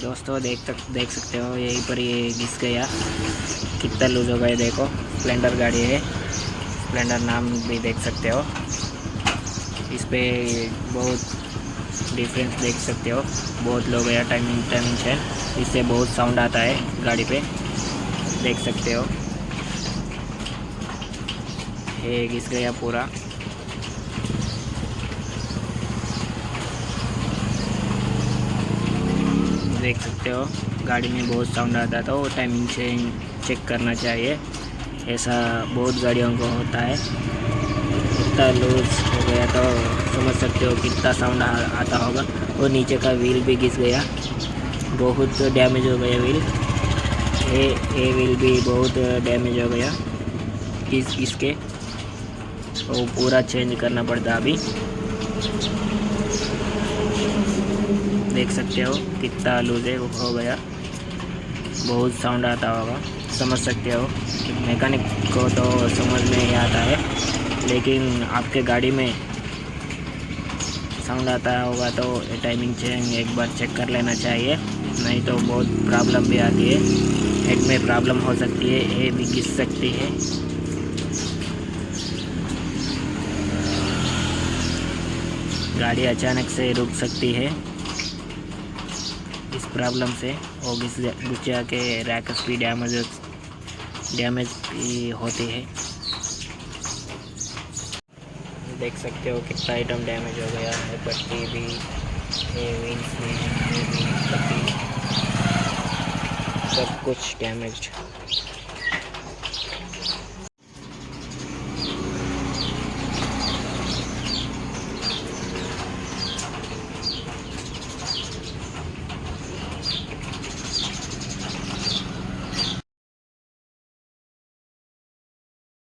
दोस्तों देख सकते हो यहीं पर ये घिस गया। कितना लूज हो गया देखो। स्प्लेंडर गाड़ी है, स्प्लेंडर नाम भी देख सकते हो। इस पे बहुत डिफरेंस देख सकते हो, बहुत लो गया टाइमिंग चेन। इससे बहुत साउंड आता है गाड़ी पे, देख सकते हो। ये घिस गया पूरा। देख सकते हो गाड़ी में बहुत साउंड आता था, वो टाइमिंग से चेक करना चाहिए। ऐसा बहुत गाड़ियों को होता है। इतना लूज हो गया तो समझ सकते हो कितना साउंड आता होगा। और नीचे का व्हील भी घिस गया, बहुत डैमेज हो गया व्हील। ये व्हील भी बहुत डैमेज हो गया इसके, वो पूरा चेंज करना पड़ता अभी। देख सकते हो कितना लूज है हो गया, बहुत साउंड आता होगा, समझ सकते हो। मैकेनिक को तो समझ में ही आता है, लेकिन आपके गाड़ी में साउंड आता होगा तो टाइमिंग चेन एक बार चेक कर लेना चाहिए, नहीं तो बहुत प्रॉब्लम भी आती है। हेड में प्रॉब्लम हो सकती है, ये भी घिस सकती है। गाड़ी अचानक से रुक सकती है इस प्रॉब्लम से। वो घिस जाके रैकस भी डैमेज भी होती है। देख सकते हो कितना आइटम डैमेज हो गया है, पट्टी भी, ये व्हील्स भी, ये भी पट्टी, सब कुछ डैमेज।